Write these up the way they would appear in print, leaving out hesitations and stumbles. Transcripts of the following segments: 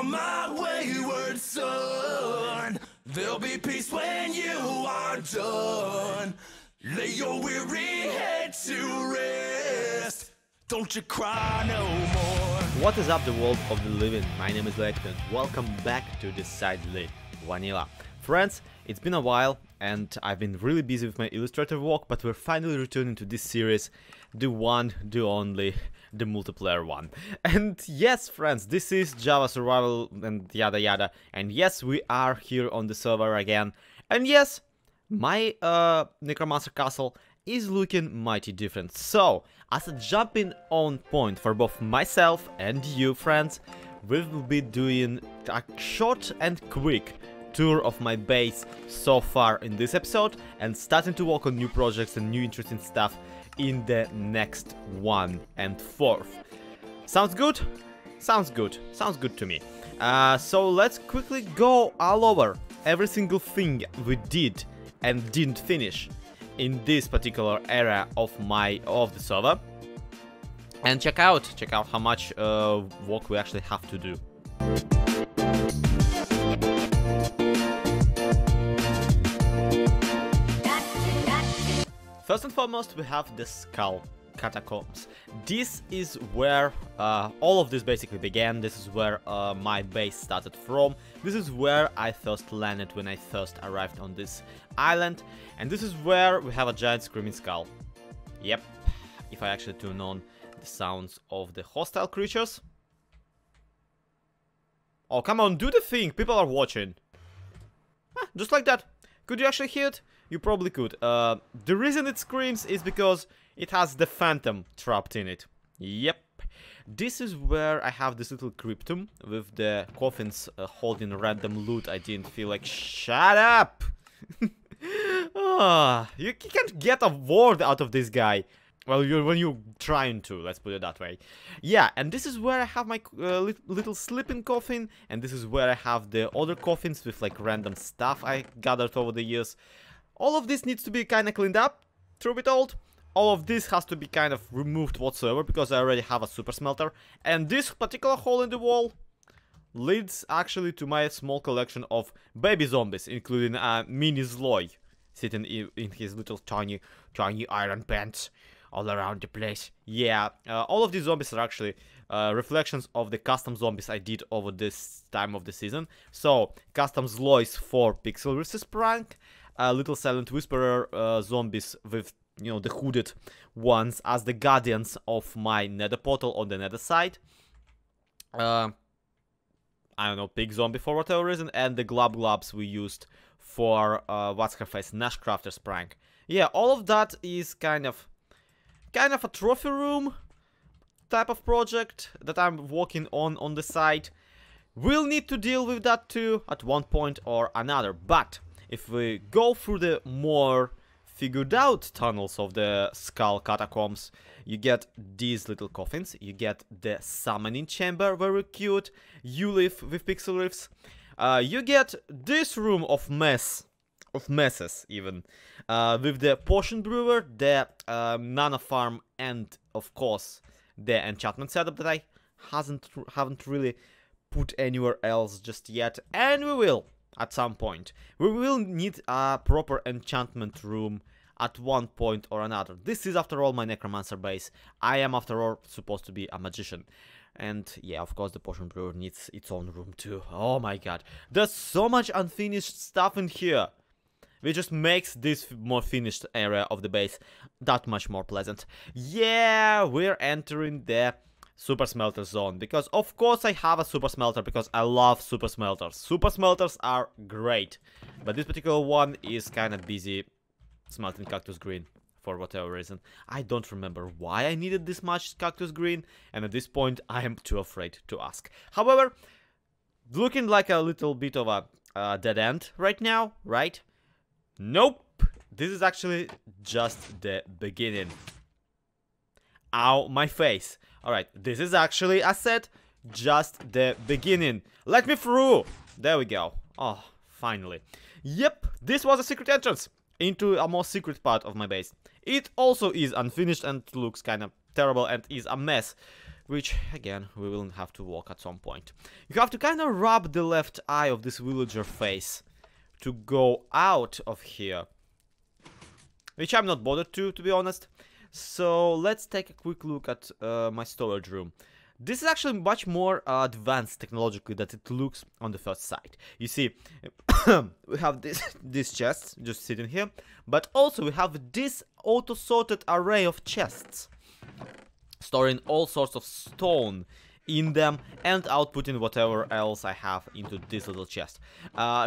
are my wayward son. There'll be peace when you are done. Lay your weary head to rest. Don't you cry no more. What is up, the world of the living? My name is Zloyxp and welcome back to decidedly Vanilla. Friends, it's been a while and I've been really busy with my illustrator work, but we're finally returning to this series, the one, the only, the multiplayer one. And yes, friends, this is Java Survival and yada yada. And yes, we are here on the server again. And yes, my necromancer castle is looking mighty different. So, as a jumping on point for both myself and you, friends, we will be doing a short and quick tour of my base so far in this episode and starting to work on new projects and new interesting stuff in the next 1 and 4th. Sounds good? Sounds good. Sounds good to me. So let's quickly go all over every single thing we did and didn't finish in this particular area of the server, and check out how much work we actually have to do. First and foremost, we have the skull catacombs. This is where all of this basically began. This is where my base started from. This is where I first landed when I first arrived on this island. And this is where we have a giant screaming skull. Yep, if I actually turn on the sounds of the hostile creatures. Oh, come on, do the thing, people are watching. Just like that. Could you actually hear it? You probably could. The reason it screams is because it has the phantom trapped in it. Yep. This is where I have this little cryptum with the coffins holding random loot. I didn't feel like... Shut up! You can't get a word out of this guy. Well, when you're trying to, let's put it that way. Yeah, and this is where I have my little sleeping coffin. And this is where I have the other coffins with like random stuff I gathered over the years. All of this needs to be kind of cleaned up, truth be told. All of this has to be kind of removed whatsoever, because I already have a super smelter. And this particular hole in the wall leads actually to my small collection of baby zombies, including a mini Zloy sitting in his little tiny iron pants all around the place. Yeah, all of these zombies are actually reflections of the custom zombies I did over this time of the season. So, custom Zloys for Pixel vs. Prank. Little Silent Whisperer zombies with, you know, the hooded ones as the guardians of my nether portal on the nether side. I don't know, pig zombie for whatever reason, and the globs we used for what's her face, Nashcrafter's prank. Yeah, all of that is kind of a trophy room type of project that I'm working on the side. We'll need to deal with that too at one point or another, but if we go through the more figured out tunnels of the skull catacombs, you get these little coffins, you get the summoning chamber, very cute, you live with pixel riffs, you get this room of messes even, with the potion brewer, the nano farm, and of course the enchantment setup that I haven't really put anywhere else just yet, and we will. At some point, we will need a proper enchantment room at one point or another. This is, after all, my necromancer base. I am, after all, supposed to be a magician. And yeah, of course, the potion brewer needs its own room too. Oh my god. There's so much unfinished stuff in here, which just makes this more finished area of the base that much more pleasant. Yeah, we're entering the super smelter zone, because of course I have a super smelter, because I love super smelters. Super smelters are great, but this particular one is kind of busy smelting cactus green for whatever reason. I don't remember why I needed this much cactus green, and at this point I am too afraid to ask. However, looking like a little bit of a dead end right now, right? Nope, this is actually just the beginning. Ow, my face. Alright, this is actually, as said, just the beginning. Let me through! There we go. Oh, finally. Yep, this was a secret entrance into a more secret part of my base. It also is unfinished and looks kind of terrible and is a mess. which again we will have to walk at some point. You have to kind of rub the left eye of this villager face to go out of here, which I'm not bothered to be honest. So let's take a quick look at my storage room. This is actually much more advanced technologically than it looks on the first sight. You see, we have this chest just sitting here, but also we have this auto-sorted array of chests, storing all sorts of stone in them and outputting whatever else I have into this little chest.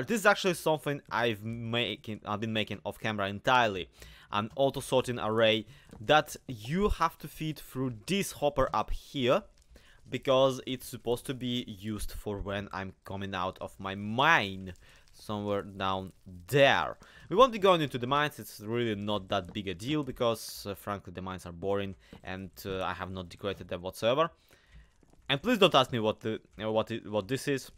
This is actually something I've been making off camera entirely. An auto-sorting array that you have to feed through this hopper up here, because it's supposed to be used for when I'm coming out of my mine somewhere down there. We won't be going into the mines. It's really not that big a deal because frankly the mines are boring and I have not decorated them whatsoever. And please don't ask me what this is.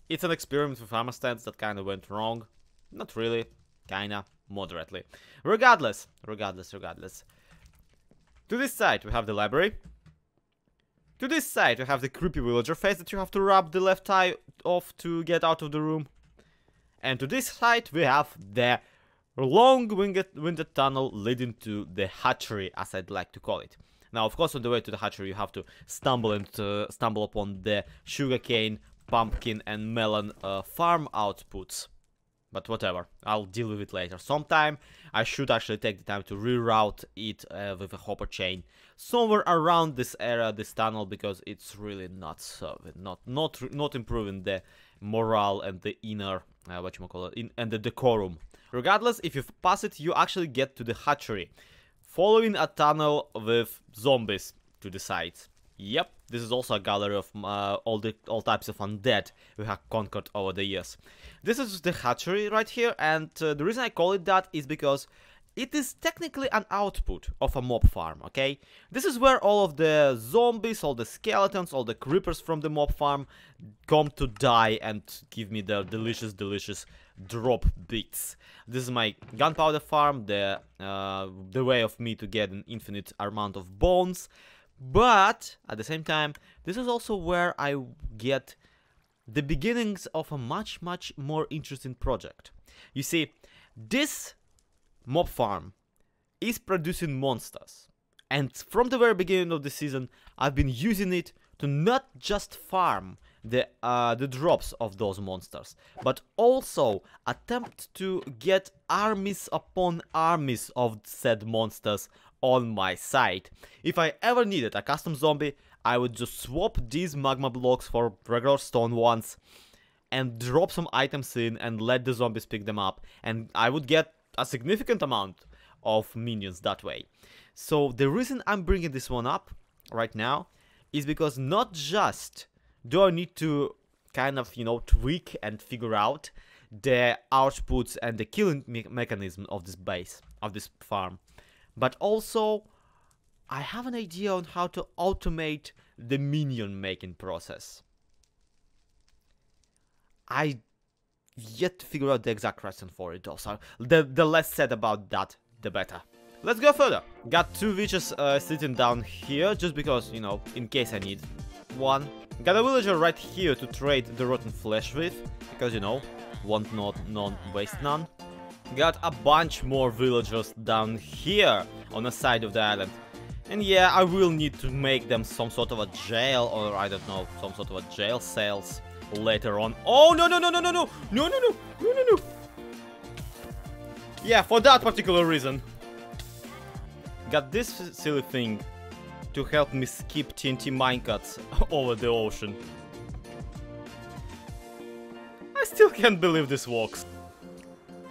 It's an experiment with armor stands that kind of went wrong. Not really, kinda, moderately. Regardless. To this side we have the library. To this side we have the creepy villager face that you have to rub the left eye off to get out of the room. And to this side we have the long winded tunnel leading to the hatchery, as I'd like to call it. Now of course on the way to the hatchery you have to stumble upon the sugarcane, pumpkin and melon farm outputs. But whatever, I'll deal with it later. Sometime I should actually take the time to reroute it with a hopper chain somewhere around this area, this tunnel, because it's really not serving, not improving the morale and the inner and the decorum. Regardless, if you pass it, you actually get to the hatchery, following a tunnel with zombies to the sides. Yep, this is also a gallery of all types of undead we have conquered over the years. This is the hatchery right here, and the reason I call it that is because it is technically an output of a mob farm, okay? This is where all of the zombies, all the skeletons, all the creepers from the mob farm come to die and give me their delicious drop bits. This is my gunpowder farm, the way of me to get an infinite amount of bones. But at the same time, this is also where I get the beginnings of a much more interesting project. You see, this mob farm is producing monsters, and from the very beginning of the season I've been using it to not just farm the drops of those monsters, but also attempt to get armies upon armies of said monsters on my side. If I ever needed a custom zombie, I would just swap these magma blocks for regular stone ones and drop some items in and let the zombies pick them up, and I would get a significant amount of minions that way. So the reason I'm bringing this one up right now is because not just do I need to kind of, you know, tweak and figure out the outputs and the killing mechanism of this base, of this farm, but also I have an idea on how to automate the minion making process. I yet to figure out the exact reason for it though, so the less said about that, the better. Let's go further. Got two witches sitting down here, just because, you know, in case I need one. Got a villager right here to trade the rotten flesh with, because, you know, want not waste none. Got a bunch more villagers down here on the side of the island. And yeah, I will need to make them some sort of a jail, or I don't know, some sort of a jail cells later on. Oh, no. Yeah, for that particular reason. Got this silly thing to help me skip TNT minecarts over the ocean. I still can't believe this works.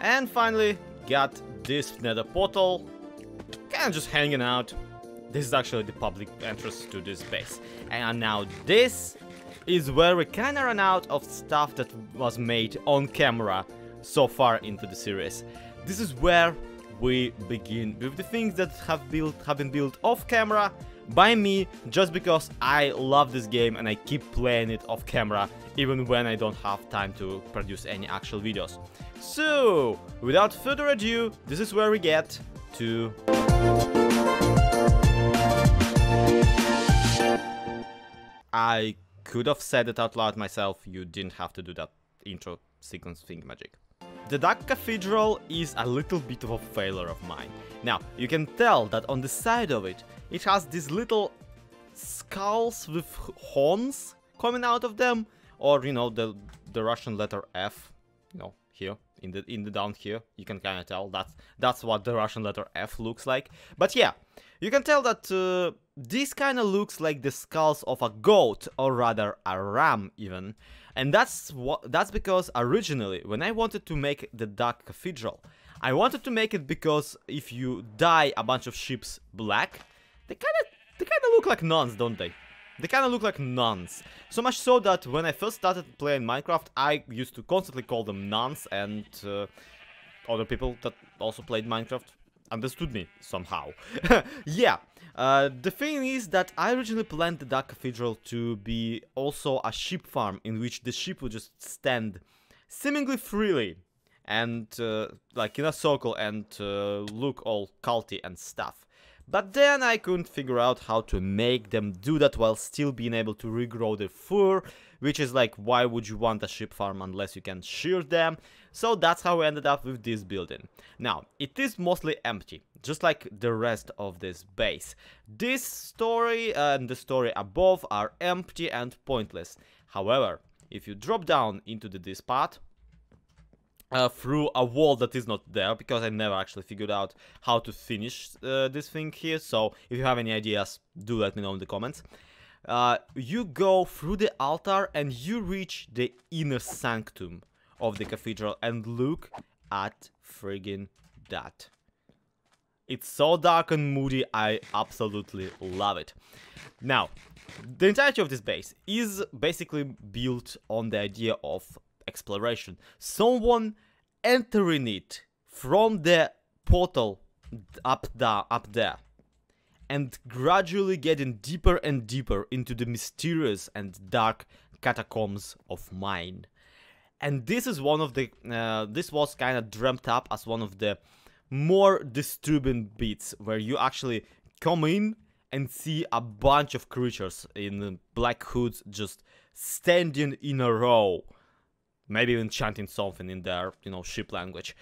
And finally, got this nether portal, kinda just hanging out. This is actually the public entrance to this base. And now this is where we kinda run out of stuff that was made on camera so far into the series. This is where we begin with the things that have been built off camera by me, just because I love this game and I keep playing it off camera even when I don't have time to produce any actual videos. So, without further ado, this is where we get to I could have said it out loud myself. You didn't have to do that intro sequence thingamajig. The Dark Cathedral is a little bit of a failure of mine. Now, you can tell that on the side of it, it has these little skulls with horns coming out of them, or you know, the Russian letter F, you know, here in the down here, you can kind of tell that's what the Russian letter F looks like. But yeah, you can tell that this kind of looks like the skulls of a goat, or rather a ram even, and that's because originally when I wanted to make the Dark Cathedral, I wanted to make it because if you dye a bunch of ships black, they kind of look like nuns, don't they? They kind of look like nuns. So much so that when I first started playing Minecraft, I used to constantly call them nuns, and other people that also played Minecraft understood me somehow. Yeah, the thing is that I originally planned the Dark Cathedral to be also a sheep farm in which the sheep would just stand seemingly freely and like in a circle and look all culty and stuff. But then I couldn't figure out how to make them do that while still being able to regrow their fur, which is like, why would you want a sheep farm unless you can shear them? So that's how we ended up with this building. Now, it is mostly empty, just like the rest of this base. This story and the story above are empty and pointless. However, if you drop down into this part, through a wall that is not there, because I never actually figured out how to finish this thing here, so if you have any ideas, do let me know in the comments. You go through the altar and you reach the inner sanctum of the cathedral, and look at friggin' that. It's so dark and moody, I absolutely love it. Now, the entirety of this base is basically built on the idea of exploration. Someone entering it from the portal up there and gradually getting deeper and deeper into the mysterious and dark catacombs of mine. And this is one of the this was kind of dreamt up as one of the more disturbing bits, where you actually come in and see a bunch of creatures in black hoods just standing in a row, maybe even chanting something in their, you know, ship language.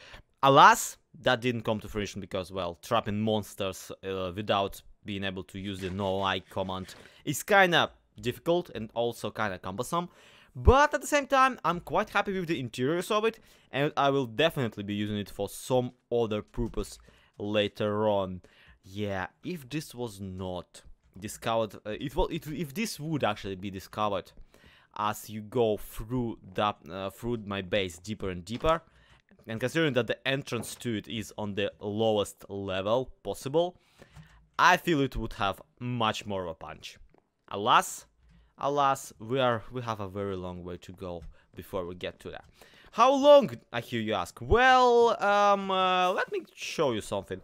Alas, that didn't come to fruition because, well, trapping monsters without being able to use the no-eye command is kind of difficult and also kind of cumbersome. But at the same time, I'm quite happy with the interiors of it, and I will definitely be using it for some other purpose later on. Yeah, if this was not discovered, if this would actually be discovered as you go through my base deeper and deeper, and considering that the entrance to it is on the lowest level possible, I feel it would have much more of a punch. Alas, we have a very long way to go before we get to that. How long, I hear you ask? Well, let me show you something.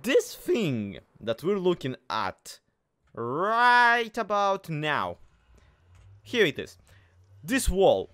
This thing that we're looking at right about now, here it is. This wall,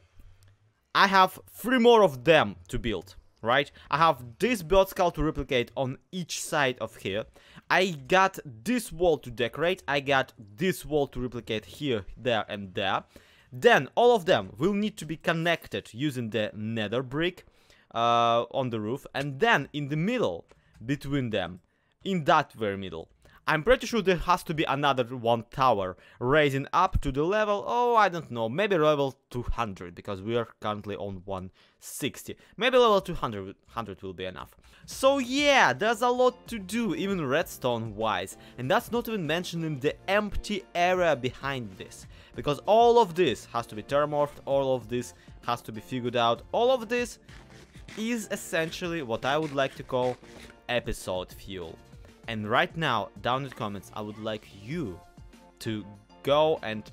I have 3 more of them to build, right? I have this bird skull to replicate on each side of here. I got this wall to decorate. I got this wall to replicate here, there, and there. Then all of them will need to be connected using the nether brick on the roof. And then in the middle, between them, in that very middle, I'm pretty sure there has to be another one tower raising up to the level, oh, I don't know, maybe level 200, because we are currently on 160. Maybe level 200 will be enough. So yeah, there's a lot to do, even redstone wise, and that's not even mentioning the empty area behind this, because all of this has to be terramorphed, all of this has to be figured out, all of this is essentially what I would like to call episode fuel. And right now, down in the comments, I would like you to go and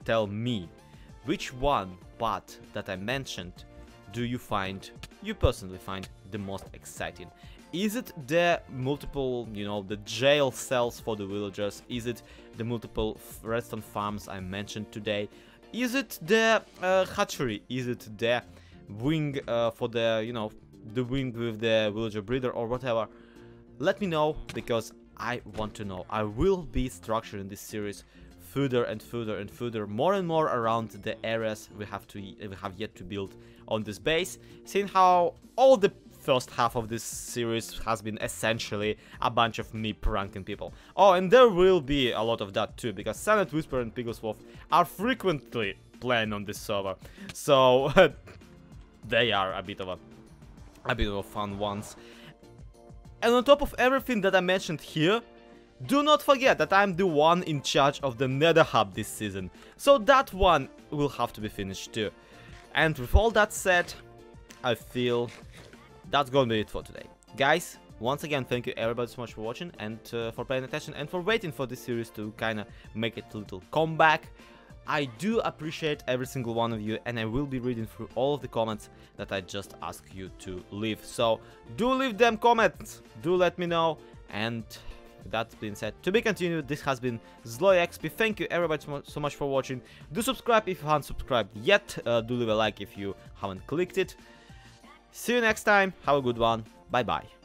tell me which one part that I mentioned do you personally find the most exciting. Is it the multiple, you know, the jail cells for the villagers? Is it the multiple redstone farms I mentioned today? Is it the hatchery? Is it the wing for the, you know, the wing with the villager breeder or whatever? Let me know, because I want to know. I will be structuring this series further and further and further, more and more around the areas we have yet to build on this base, seeing how all the first half of this series has been essentially a bunch of me pranking people. Oh, and there will be a lot of that too, because Senate Whisper and Pigglesworth are frequently playing on this server, so they are a bit of a fun ones. And on top of everything that I mentioned here, do not forget that I'm the one in charge of the Nether Hub this season, so that one will have to be finished too. And with all that said, I feel that's gonna be it for today. Guys, once again, thank you everybody so much for watching and for paying attention and for waiting for this series to kinda make it a little comeback. I do appreciate every single one of you, and I will be reading through all of the comments that I just asked you to leave. So do leave them comments, do let me know, and with that being said, to be continued, this has been Zloyxp. Thank you everybody so much for watching. Do subscribe if you haven't subscribed yet, do leave a like if you haven't clicked it. See you next time, have a good one, bye bye.